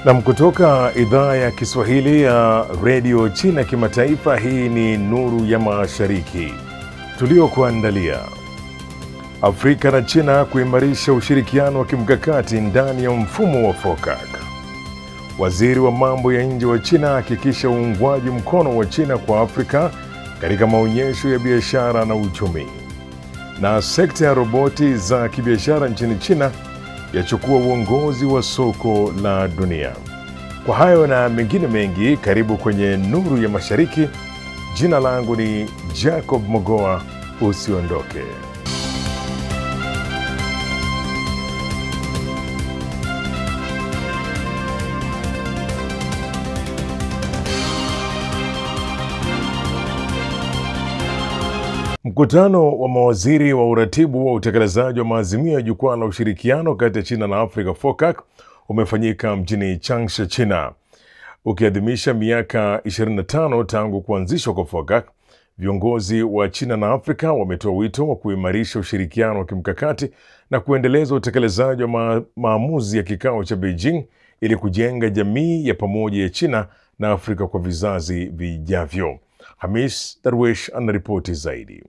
Na kutoka idhaa ya Kiswahili ya Radio China Kimataifa, hii ni Nuru ya Mashariki. Tuliokuandalia: Afrika na China kuimarisha ushirikiano wa kimkakati ndani ya mfumo wa FOCAC. Waziri wa mambo ya nje wa China hakikisha uungwaji mkono wa China kwa Afrika katika maonyesho ya biashara na uchumi. Na sekta ya roboti za kibiashara nchini China yachukua uongozi wa soko la dunia. Kwa hayo na mengine mengi, karibu kwenye Nuru ya Mashariki. Jina langu ni Jacob Mogoa. Usiondoke. Mkutano wa mawaziri wa uratibu wa utekelezaji wa maazimio ya jukwaa la ushirikiano kati ya China na Afrika FOCAC umefanyika mjini Changsha, China. Ukiadhimisha miaka 25 tangu kuanzishwa kwa FOCAC, viongozi wa China na Afrika wametoa wito wa kuimarisha ushirikiano wa kimkakati na kuendeleza utekelezaji wa maamuzi ya kikao cha Beijing ili kujenga jamii ya pamoja ya China na Afrika kwa vizazi vijavyo. Hamis Darwish anaripoti zaidi.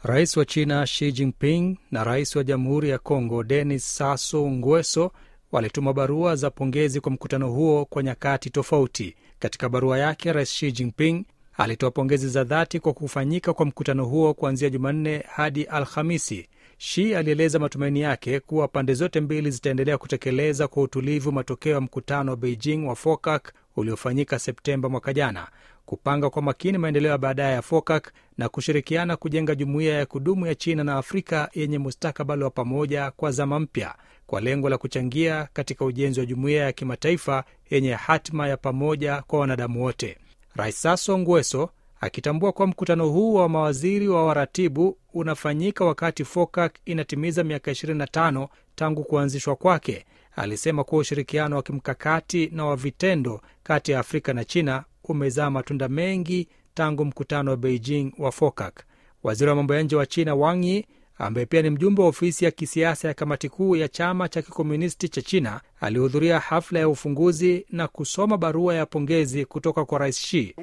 Rais wa China Xi Jinping na Rais wa Jamhuri ya Kongo Denis Sassou Nguesso walituma barua za pongezi kwa mkutano huo kwa nyakati tofauti. Katika barua yake, Rais Xi Jinping alitoa pongezi za dhati kwa kufanyika kwa mkutano huo kuanzia Jumanne hadi Alhamisi. Xi alieleza matumaini yake kuwa pande zote mbili zitaendelea kutekeleza kwa utulivu matokeo ya mkutano wa Beijing wa FOCAC uliofanyika Septemba mwaka jana, kupanga kwa makini maendeleo ya baadaye ya FOCAC na kushirikiana kujenga jumuiya ya kudumu ya China na Afrika yenye mustakabali wa pamoja kwa zama mpya, kwa lengo la kuchangia katika ujenzi wa jumuiya ya kimataifa yenye hatima ya pamoja kwa wanadamu wote. Rais Sassou Nguesso, akitambua kwa mkutano huu wa mawaziri wa waratibu unafanyika wakati FOCAC inatimiza miaka 25 tangu kuanzishwa kwake, alisema kuwa ushirikiano wa kimkakati na wa vitendo kati ya Afrika na China umezaa matunda mengi tangu mkutano wa Beijing wa FOCAC. Waziri wa mambo ya nje wa China Wang Yi, ambaye pia ni mjumbe wa ofisi ya kisiasa ya kamati kuu ya chama cha kikomunisti cha China, alihudhuria hafla ya ufunguzi na kusoma barua ya pongezi kutoka kwa Rais Xi.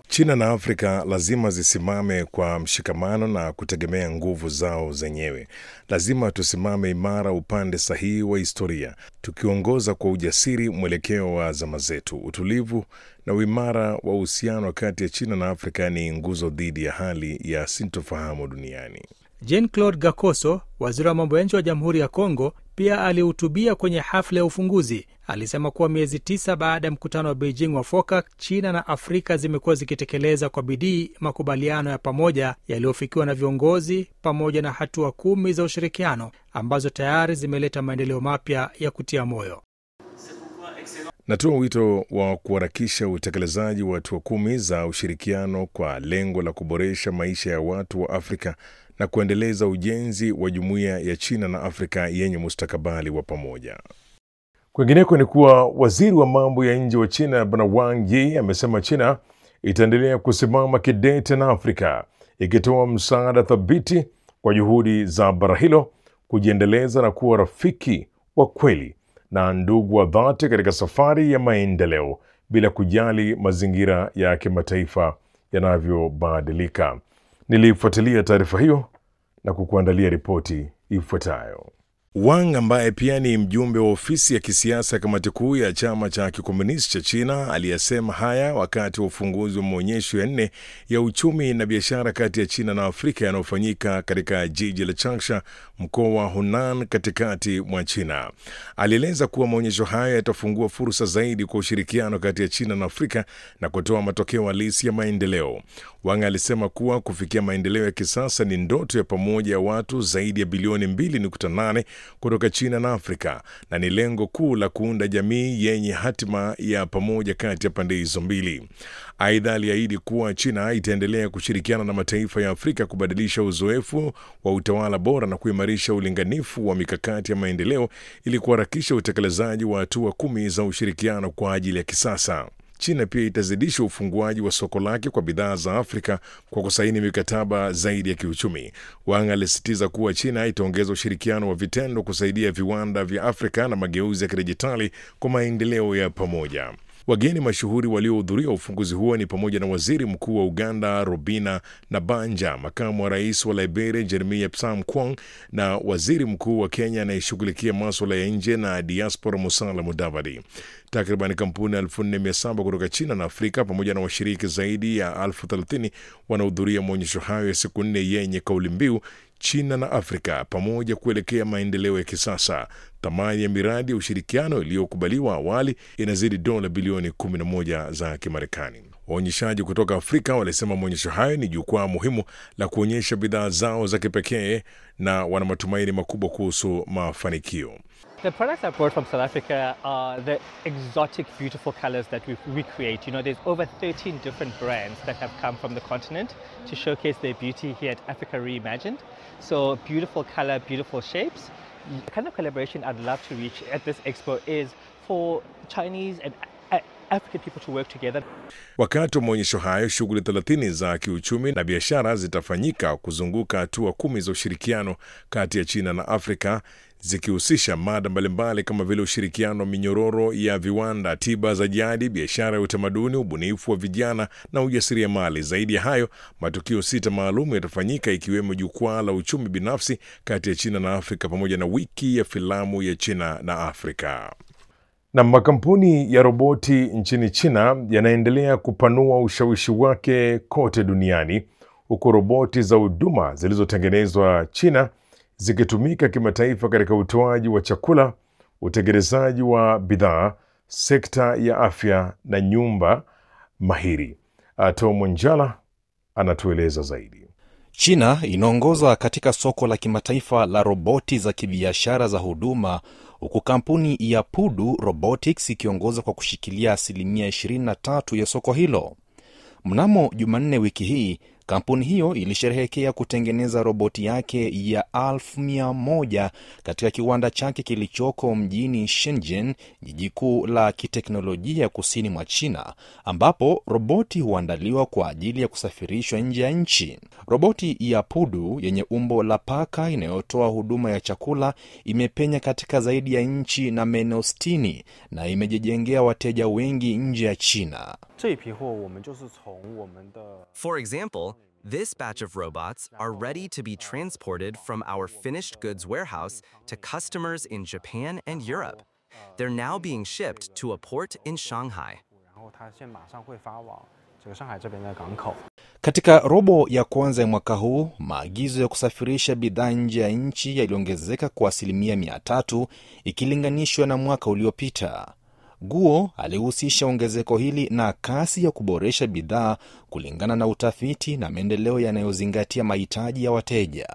China na Afrika lazima zisimame kwa mshikamano na kutegemea nguvu zao zenyewe. Lazima tusimame imara upande sahihi wa historia, tukiongoza kwa ujasiri mwelekeo wa zama zetu. Utulivu na uimara wa uhusiano kati ya China na Afrika ni nguzo dhidi ya hali ya sintofahamu duniani. Jean-Claude Gakoso, waziri wa mambo ya nje wa Jamhuri ya Kongo, pia alihutubia kwenye hafla ya ufunguzi. Alisema kuwa miezi 9 baada ya mkutano wa Beijing wa FOCAC, China na Afrika zimekuwa zikitekeleza kwa bidii makubaliano ya pamoja yaliyofikiwa na viongozi pamoja na hatua 10 za ushirikiano ambazo tayari zimeleta maendeleo mapya ya kutia moyo. Natoa wito wa kuharakisha utekelezaji wa hatua 10 za ushirikiano kwa lengo la kuboresha maisha ya watu wa Afrika na kuendeleza ujenzi wa jumuiya ya China na Afrika yenye mustakabali wa pamoja. Kwingineko ni kuwa waziri wa mambo ya nje wa China Bwana Wang Yi amesema China itaendelea kusimama kidete na Afrika, ikitoa msaada thabiti kwa juhudi za bara hilo kujiendeleza na kuwa rafiki wa kweli na ndugu wa dhati katika safari ya maendeleo bila kujali mazingira ya kimataifa yanavyobadilika. Nilifuatilia taarifa hiyo na kukuandalia ripoti ifuatayo. Wang, ambaye pia ni mjumbe wa ofisi ya kisiasa ya kamati kuu ya chama cha kikomunisti cha China, aliyesema haya wakati wa ufunguzi wa maonyesho ya 4 ya uchumi na biashara kati ya China na Afrika yanayofanyika katika jiji la Changsha, mkoa wa Hunan, katikati mwa China. Alieleza kuwa maonyesho haya yatafungua fursa zaidi kwa ushirikiano kati ya China na Afrika na kutoa matokeo halisi ya maendeleo. Wang alisema kuwa kufikia maendeleo ya kisasa ni ndoto ya pamoja ya watu zaidi ya bilioni 2.8 kutoka China na Afrika, na ni lengo kuu la kuunda jamii yenye hatima ya pamoja kati ya pande hizo mbili. Aidha, aliahidi kuwa China itaendelea kushirikiana na mataifa ya Afrika kubadilisha uzoefu wa utawala bora na kuimarisha ulinganifu wa mikakati ya maendeleo ili kuharakisha utekelezaji wa hatua 10 za ushirikiano kwa ajili ya kisasa. China pia itazidisha ufunguaji wa soko lake kwa bidhaa za Afrika kwa kusaini mikataba zaidi ya kiuchumi. Wang alisisitiza kuwa China itaongeza ushirikiano wa vitendo kusaidia viwanda vya Afrika na mageuzi ya kidijitali kwa maendeleo ya pamoja. Wageni mashuhuri waliohudhuria ufunguzi huo ni pamoja na waziri mkuu wa Uganda Robina Nabanja, makamu wa rais wa Liberia Jeremiah Psam-Kwong na waziri mkuu wa Kenya anayeshughulikia masuala ya nje na diaspora Musalia Mudavadi. Takriban kampuni 1400 kutoka China na Afrika pamoja na washiriki zaidi ya 30,000 wanahudhuria maonyesho hayo ya siku 4 yenye kauli mbiu China na Afrika pamoja kuelekea maendeleo ya kisasa. Thamani ya miradi ya ushirikiano iliyokubaliwa awali inazidi dola bilioni 11 za Kimarekani. Waonyeshaji kutoka Afrika walisema maonyesho hayo ni jukwaa muhimu la kuonyesha bidhaa zao za kipekee na wana matumaini makubwa kuhusu mafanikio. The products I brought from South Africa are the exotic, beautiful colors that we create. You know, there's over 13 different brands that have come from the continent to showcase their beauty here at Africa Reimagined. So beautiful color, beautiful shapes. The kind of collaboration I'd love to reach at this expo is for Chinese and African people to work together. Wakati wa maonyesho hayo, shughuli 30 za kiuchumi na biashara zitafanyika kuzunguka hatua 10 za ushirikiano kati ya China na Afrika, zikihusisha mada mbalimbali kama vile ushirikiano wa minyororo ya viwanda, tiba za jadi, biashara ya utamaduni, ubunifu wa vijana na ujasiriamali. Zaidi ya hayo, matukio 6 maalum yatafanyika ikiwemo jukwaa la uchumi binafsi kati ya China na Afrika pamoja na wiki ya filamu ya China na Afrika. Na makampuni ya roboti nchini China yanaendelea kupanua ushawishi wake kote duniani, huku roboti za huduma zilizotengenezwa China zikitumika kimataifa katika utoaji wa chakula, utengenezaji wa bidhaa, sekta ya afya na nyumba mahiri. Tom Njala anatueleza zaidi. China inaongoza katika soko la kimataifa la roboti za kibiashara za huduma, huku kampuni ya Pudu Robotics ikiongoza kwa kushikilia 23% ya soko hilo. Mnamo Jumanne wiki hii, kampuni hiyo ilisherehekea kutengeneza roboti yake ya 1100 katika kiwanda chake kilichoko mjini Shenzhen, jiji kuu la kiteknolojia kusini mwa China, ambapo roboti huandaliwa kwa ajili ya kusafirishwa nje ya nchi. Roboti ya Pudu yenye umbo la paka inayotoa huduma ya chakula imepenya katika zaidi ya nchi na maeneo 60 na imejijengea wateja wengi nje ya China. For example, this batch of robots are ready to be transported from our finished goods warehouse to customers in Japan and Europe. They're now being shipped to a port in Shanghai. Katika robo ya kwanza ya mwaka huu, maagizo ya kusafirisha bidhaa nje ya nchi yaliongezeka kwa 300% ikilinganishwa na mwaka uliopita. Guo alihusisha ongezeko hili na kasi ya kuboresha bidhaa kulingana na utafiti na maendeleo yanayozingatia mahitaji ya wateja.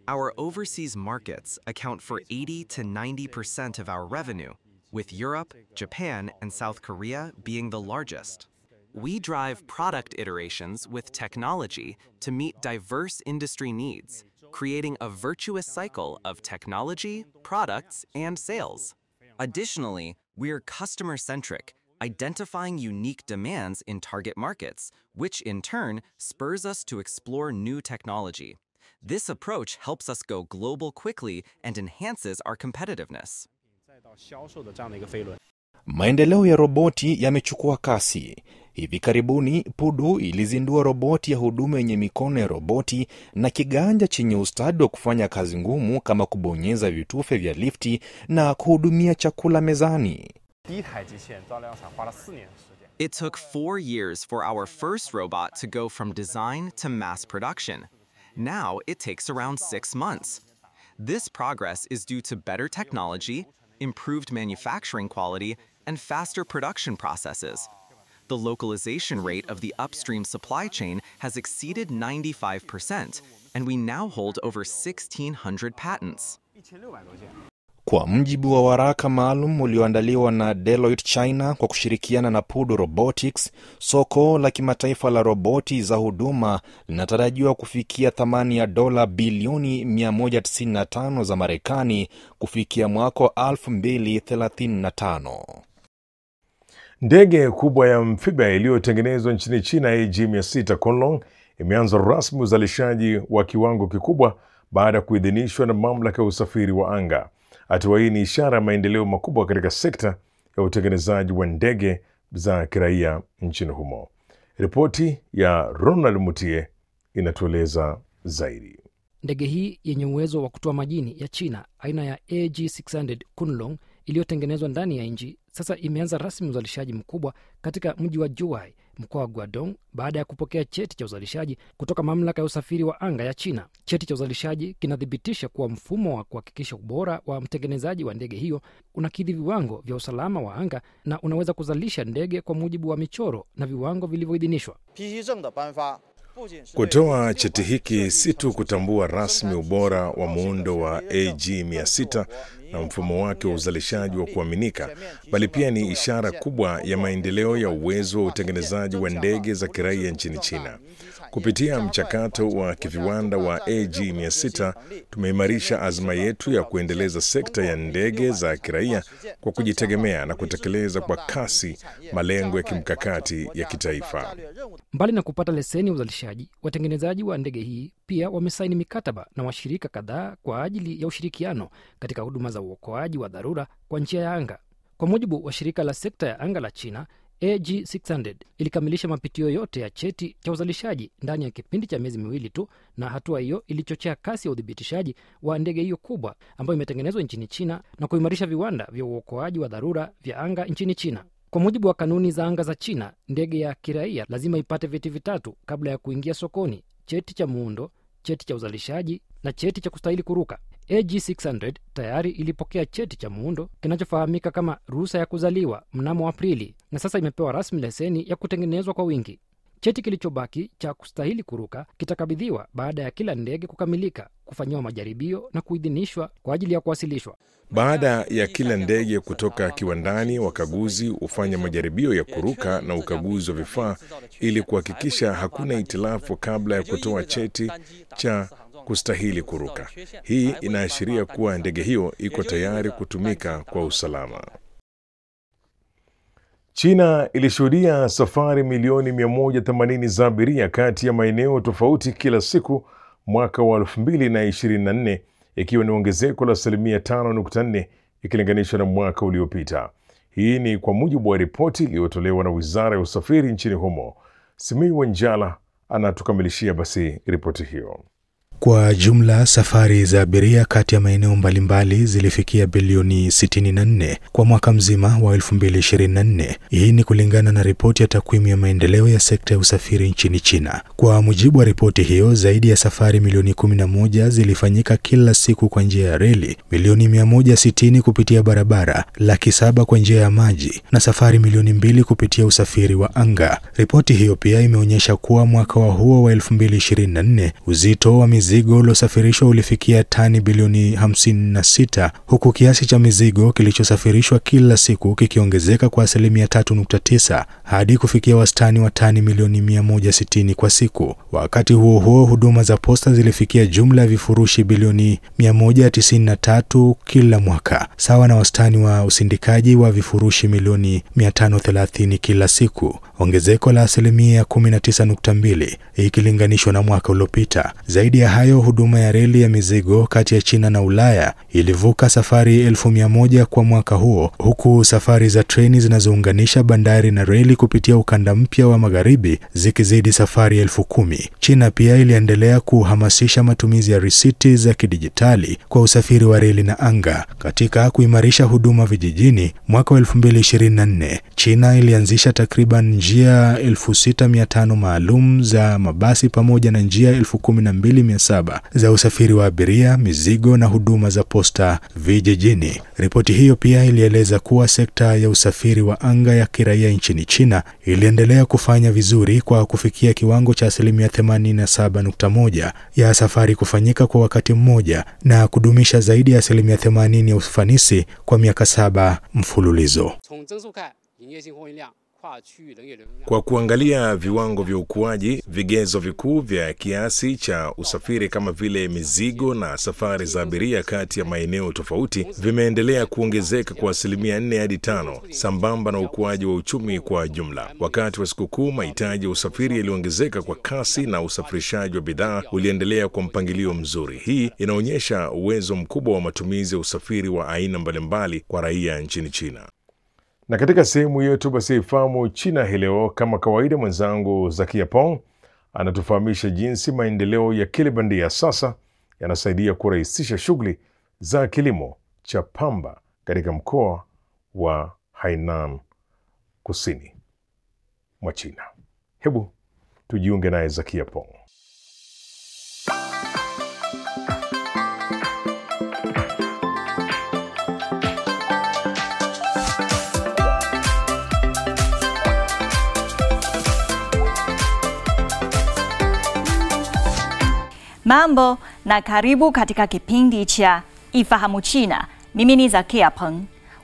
Our overseas markets account for 80 to 90% of our revenue, with Europe, Japan, and South Korea being the largest. We drive product iterations with technology to meet diverse industry needs, creating a virtuous cycle of technology, products, and sales. Additionally, we're customer-centric, identifying unique demands in target markets, which in turn spurs us to explore new technology. This approach helps us go global quickly and enhances our competitiveness. Maendeleo ya roboti yamechukua kasi. Hivi karibuni, Pudu ilizindua roboti ya huduma yenye mikono ya roboti na kiganja chenye ustadi wa kufanya kazi ngumu kama kubonyeza vitufe vya lifti na kuhudumia chakula mezani. It took 4 years for our first robot to go from design to mass production. Now it takes around 6 months. This progress is due to better technology, improved manufacturing quality, and faster production processes. The localization rate of the upstream supply chain has exceeded 95%, and we now hold over 1,600 patents. Kwa mjibu wa waraka maalum ulioandaliwa na Deloitte China kwa kushirikiana na Pudu Robotics, soko la kimataifa la roboti za huduma linatarajiwa kufikia thamani ya dola bilioni 195 za Marekani kufikia mwaka 2035. Ndege kubwa ya amphibia iliyotengenezwa nchini China AG-600 Kunlong imeanza rasmi uzalishaji wa kiwango kikubwa baada ya kuidhinishwa na mamlaka ya usafiri wa anga. Hatua hii ni ishara ya maendeleo makubwa katika sekta ya utengenezaji wa ndege za kiraia nchini humo. Ripoti ya Ronald Mutie inatueleza zaidi. Ndege hii yenye uwezo wa kutoa majini ya China aina ya AG-600 Kunlong iliyotengenezwa ndani ya nchi sasa imeanza rasmi uzalishaji mkubwa katika mji wa Zhuhai, mkoa wa Guangdong, baada ya kupokea cheti cha uzalishaji kutoka mamlaka ya usafiri wa anga ya China. Cheti cha uzalishaji kinathibitisha kuwa mfumo wa kuhakikisha ubora wa mtengenezaji wa ndege hiyo unakidhi viwango vya usalama wa anga na unaweza kuzalisha ndege kwa mujibu wa michoro na viwango vilivyoidhinishwa. Kutoa cheti hiki si tu kutambua rasmi ubora wa muundo wa AG-600 na mfumo wake wa uzalishaji wa kuaminika, bali pia ni ishara kubwa ya maendeleo ya uwezo wa utengenezaji wa ndege za kiraia nchini China. Kupitia mchakato wa kiviwanda wa AG-600, tumeimarisha azma yetu ya kuendeleza sekta ya ndege za kiraia kwa kujitegemea na kutekeleza kwa kasi malengo ya kimkakati ya kitaifa. Mbali na kupata leseni ya uzalishaji, watengenezaji wa ndege hii pia wamesaini mikataba na washirika kadhaa kwa ajili ya ushirikiano katika huduma za uokoaji wa dharura kwa njia ya anga. Kwa mujibu wa shirika la sekta ya anga la China, AG-600 ilikamilisha mapitio yote ya cheti cha uzalishaji ndani ya kipindi cha miezi miwili tu, na hatua hiyo ilichochea kasi ya udhibitishaji wa ndege hiyo kubwa ambayo imetengenezwa nchini China na kuimarisha viwanda vya uokoaji wa dharura vya anga nchini China. Kwa mujibu wa kanuni za anga za China, ndege ya kiraia lazima ipate vyeti vitatu kabla ya kuingia sokoni: cheti cha muundo, cheti cha uzalishaji na cheti cha kustahili kuruka. AG-600 tayari ilipokea cheti cha muundo kinachofahamika kama ruhusa ya kuzaliwa mnamo Aprili, na sasa imepewa rasmi leseni ya kutengenezwa kwa wingi. Cheti kilichobaki cha kustahili kuruka kitakabidhiwa baada ya kila ndege kukamilika, kufanyiwa majaribio na kuidhinishwa kwa ajili ya kuwasilishwa. Baada ya kila ndege kutoka kiwandani, wakaguzi hufanya majaribio ya kuruka na ukaguzi wa vifaa ili kuhakikisha hakuna hitilafu kabla ya kutoa cheti cha kustahili kuruka. Hii inaashiria kuwa ndege hiyo iko tayari kutumika kwa usalama. China ilishuhudia safari milioni 180 za abiria kati ya maeneo tofauti kila siku mwaka wa 2024, ikiwa ni ongezeko la 5.4% ikilinganishwa na mwaka uliopita. Hii ni kwa mujibu wa ripoti iliyotolewa na Wizara ya Usafiri nchini humo. Simiyu Wanjala anatukamilishia basi ripoti hiyo. Kwa jumla, safari za abiria kati ya maeneo mbalimbali zilifikia bilioni 64 kwa mwaka mzima wa 2024. Hii ni kulingana na ripoti ya takwimu ya maendeleo ya sekta ya usafiri nchini China. Kwa mujibu wa ripoti hiyo, zaidi ya safari milioni 11 zilifanyika kila siku kwa njia ya reli, milioni 160 kupitia barabara, 700,000 kwa njia ya maji na safari milioni 2 kupitia usafiri wa anga. Ripoti hiyo pia imeonyesha kuwa mwaka wa huo wa 2024 uzito wa mizigo uliosafirishwa ulifikia tani bilioni 56, huku kiasi cha mizigo kilichosafirishwa kila siku kikiongezeka kwa 3.9 hadi kufikia wastani wa tani milioni 160 kwa siku. Wakati huo huo, huduma za posta zilifikia jumla ya vifurushi bilioni 193 kila mwaka, sawa na wastani wa usindikaji wa vifurushi milioni 530 kila siku, ongezeko la 19.2 ikilinganishwa na mwaka uliopita. Zaidi ya hayo, huduma ya reli ya mizigo kati ya China na Ulaya ilivuka safari 100,000 kwa mwaka huo, huku safari za treni zinazounganisha bandari na reli kupitia ukanda mpya wa magharibi zikizidi safari 10,000. China pia iliendelea kuhamasisha matumizi ya risiti za kidijitali kwa usafiri wa reli na anga. Katika kuimarisha huduma vijijini, mwaka wa 2024, China ilianzisha takriban njia 6,500 maalum za mabasi pamoja na njia 12,600 87 za usafiri wa abiria, mizigo na huduma za posta vijijini. Ripoti hiyo pia ilieleza kuwa sekta ya usafiri wa anga ya kiraia nchini China iliendelea kufanya vizuri kwa kufikia kiwango cha 87.1 ya safari kufanyika kwa wakati mmoja na kudumisha zaidi ya 80% ya ufanisi kwa miaka 7 mfululizo. Kwa kuangalia viwango vya ukuaji, vigezo vikuu vya kiasi cha usafiri kama vile mizigo na safari za abiria kati ya maeneo tofauti vimeendelea kuongezeka kwa 4 hadi 5 sambamba na ukuaji wa uchumi kwa jumla. Wakati wa sikukuu, mahitaji ya usafiri yaliongezeka kwa kasi na usafirishaji wa bidhaa uliendelea kwa mpangilio mzuri. Hii inaonyesha uwezo mkubwa wa matumizi ya usafiri wa aina mbalimbali kwa raia nchini China. Na katika sehemu yetu basi ifahamu China hii leo, kama kawaida mwenzangu Zakia Pong anatufahamisha jinsi maendeleo ya akili bandia sasa yanasaidia kurahisisha shughuli za kilimo cha pamba katika mkoa wa Hainan kusini mwa China. Hebu tujiunge naye Zakia Pong. Mambo na karibu katika kipindi cha Ifahamu China. Mimi ni Zakia Peng.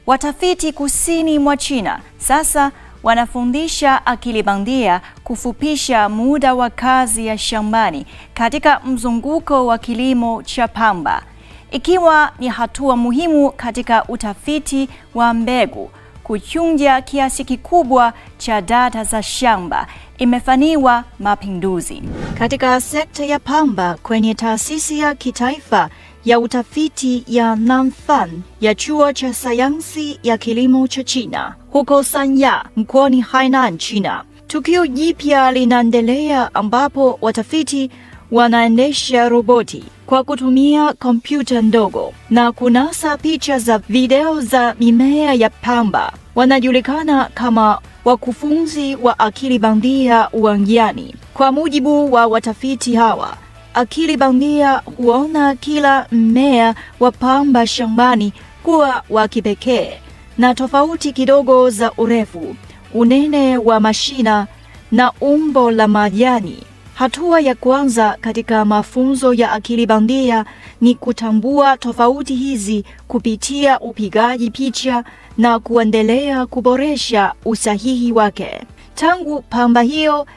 Watafiti kusini mwa China sasa wanafundisha akili bandia kufupisha muda wa kazi ya shambani katika mzunguko wa kilimo cha pamba, ikiwa ni hatua muhimu katika utafiti wa mbegu. Kuchunja kiasi kikubwa cha data za shamba imefanywa mapinduzi katika sekta ya pamba kwenye taasisi ya kitaifa ya utafiti ya Nanfan ya chuo cha sayansi ya kilimo cha China huko Sanya mkoani Hainan, China. Tukio jipya linaendelea ambapo watafiti wanaendesha roboti kwa kutumia kompyuta ndogo na kunasa picha za video za mimea ya pamba. Wanajulikana kama wakufunzi wa akili bandia uwangiani. Kwa mujibu wa watafiti hawa, akili bandia huona kila mmea wa pamba shambani kuwa wa kipekee na tofauti kidogo za urefu, unene wa mashina na umbo la majani. Hatua ya kwanza katika mafunzo ya akili bandia ni kutambua tofauti hizi kupitia upigaji picha na kuendelea kuboresha usahihi wake. Tangu pamba hiyo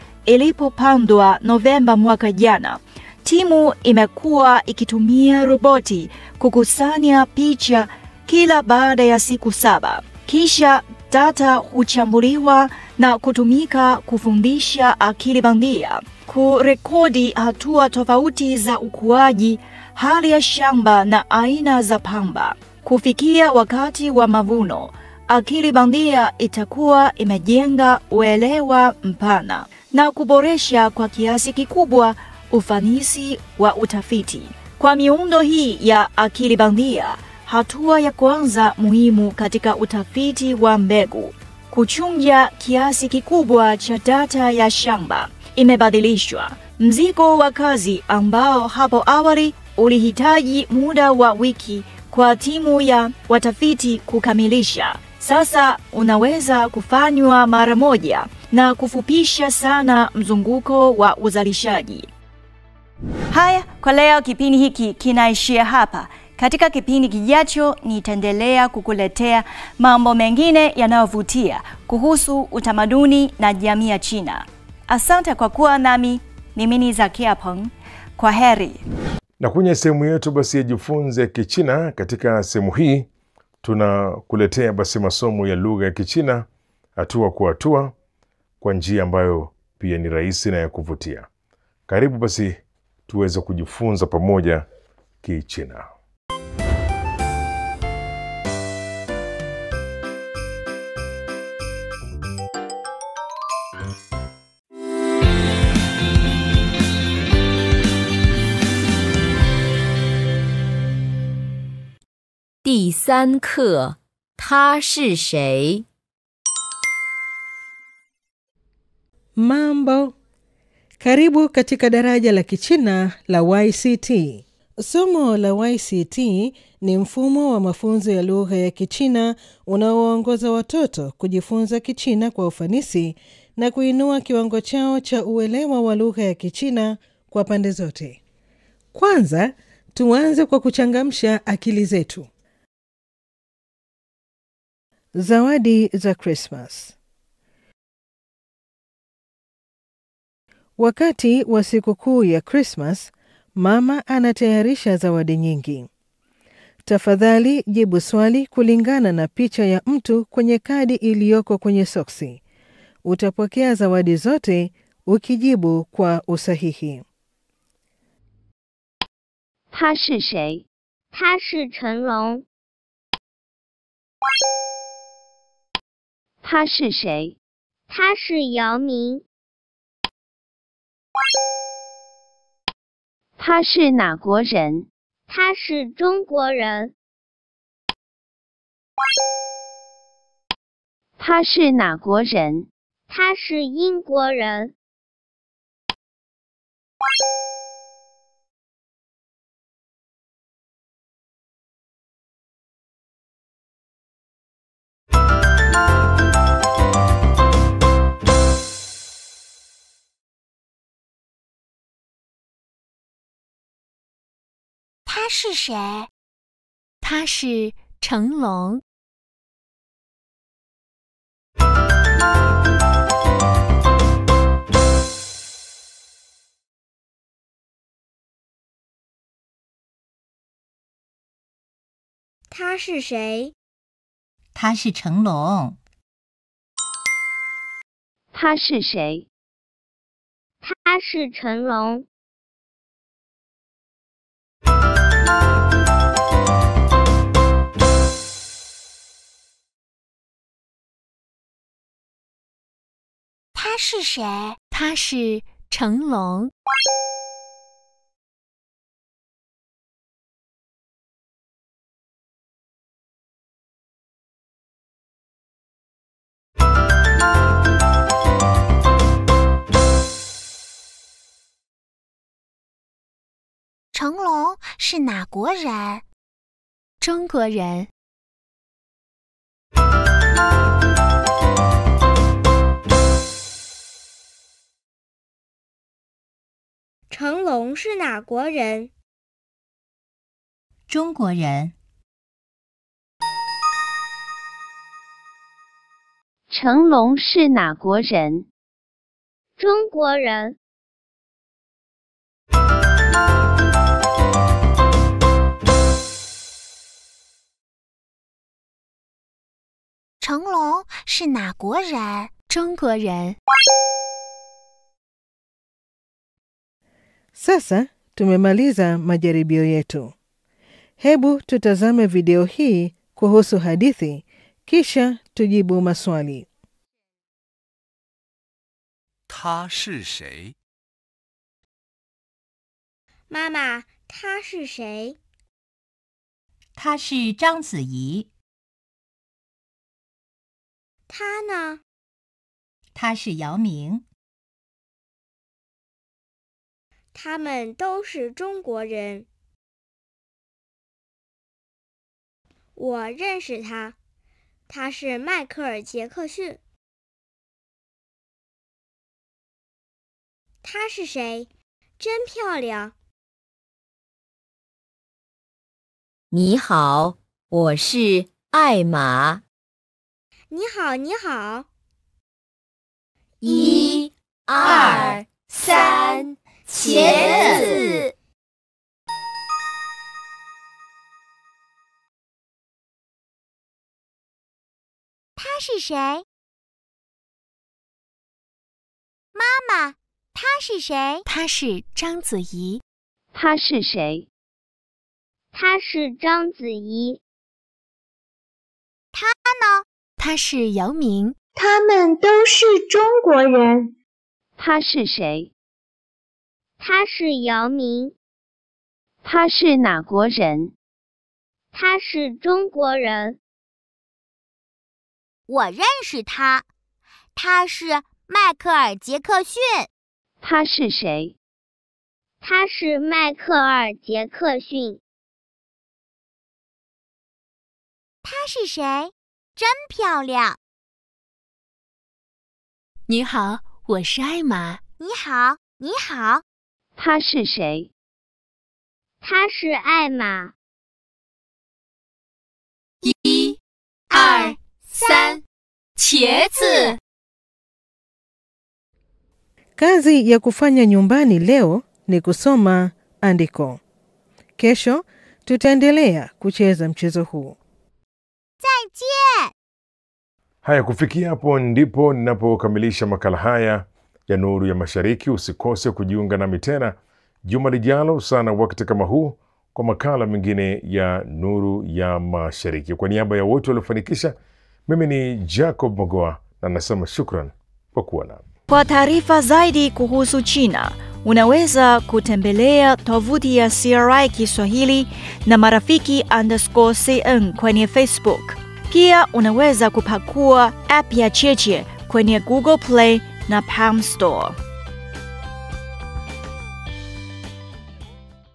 ilipopandwa Novemba mwaka jana, timu imekuwa ikitumia roboti kukusanya picha kila baada ya siku 7. Kisha data huchambuliwa na kutumika kufundisha akili bandia kurekodi hatua tofauti za ukuaji, hali ya shamba na aina za pamba. Kufikia wakati wa mavuno, akili bandia itakuwa imejenga uelewa mpana na kuboresha kwa kiasi kikubwa ufanisi wa utafiti. Kwa miundo hii ya akili bandia, hatua ya kwanza muhimu katika utafiti wa mbegu, kuchunja kiasi kikubwa cha data ya shamba, imebadilishwa. Mzigo wa kazi ambao hapo awali ulihitaji muda wa wiki kwa timu ya watafiti kukamilisha, sasa unaweza kufanywa mara moja na kufupisha sana mzunguko wa uzalishaji. Haya, kwa leo kipindi hiki kinaishia hapa. Katika kipindi kijacho nitaendelea kukuletea mambo mengine yanayovutia kuhusu utamaduni na jamii ya China. Asante kwa kuwa nami. Mimi ni Zakia Peng. Kwa heri. Na kwenye sehemu yetu basi ya jifunze Kichina, katika sehemu hii tunakuletea basi masomo ya lugha ya Kichina hatua kwa hatua kwa njia ambayo pia ni rahisi na ya kuvutia. Karibu basi tuweze kujifunza pamoja Kichina. 第3课，他是谁？ Mambo. Karibu katika daraja la Kichina la YCT. Somo la YCT ni mfumo wa mafunzo ya lugha ya Kichina unaowaongoza watoto kujifunza Kichina kwa ufanisi na kuinua kiwango chao cha uelewa wa lugha ya Kichina kwa pande zote. Kwanza, tuanze kwa kuchangamsha akili zetu. Zawadi za Christmas. Wakati wa sikukuu ya Christmas, mama anatayarisha zawadi nyingi. Tafadhali jibu swali kulingana na picha ya mtu kwenye kadi iliyoko kwenye soksi. Utapokea zawadi zote ukijibu kwa usahihi. 他是谁？他是成龙。他是谁？他是姚明。他是哪国人？他是中国人。他是哪国人？他是英国人。他是谁？他是成龙。他是谁？他是成龙。他是谁？他是成龙。他是谁？他是成龙。成龙是哪国人？中国人。成龙是哪国人？中国人。成龙是哪国人？中国人。成龙是哪国人？中国人。Sasa tumemaliza majaribio yetu. Hebu tutazame video hii kuhusu hadithi, kisha tujibu maswali. 他是谁？妈妈，他是谁？他是章子怡。他呢？他是姚明。他们都是中国人。我认识他，他是迈克尔·杰克逊。他是谁？真漂亮。你好，我是艾玛。你好，你好。1、2、3，茄子。他是谁？妈妈，他是谁？他是章子怡。他是谁？他是章子怡。他呢？他是姚明。他们都是中国人。他是谁？他是姚明。他是哪国人？他是中国人。我认识他，他是迈克尔·杰克逊。他是谁？他是迈克尔·杰克逊。她是谁？真漂亮。你好，我是艾玛。你好，你好。他是谁？他是艾玛。1、2、3，茄子。 Kazi ya kufanya nyumbani leo ni kusoma andiko. Kesho tutaendelea kucheza mchezo huu. 再见。 Haya, kufikia hapo ndipo ninapokamilisha makala haya ya Nuru ya Mashariki. Usikose kujiunga nami tena juma lijalo sana wakati kama huu kwa makala mengine ya Nuru ya Mashariki. Kwa niaba ya wote waliofanikisha, mimi ni Jacob Mogoa na nasema shukran kwa kuwa nami. Kwa taarifa zaidi kuhusu China, unaweza kutembelea tovuti ya CRI Kiswahili na marafiki_CN kwenye Facebook. Pia unaweza kupakua app ya Cheche kwenye Google Play na Palm Store.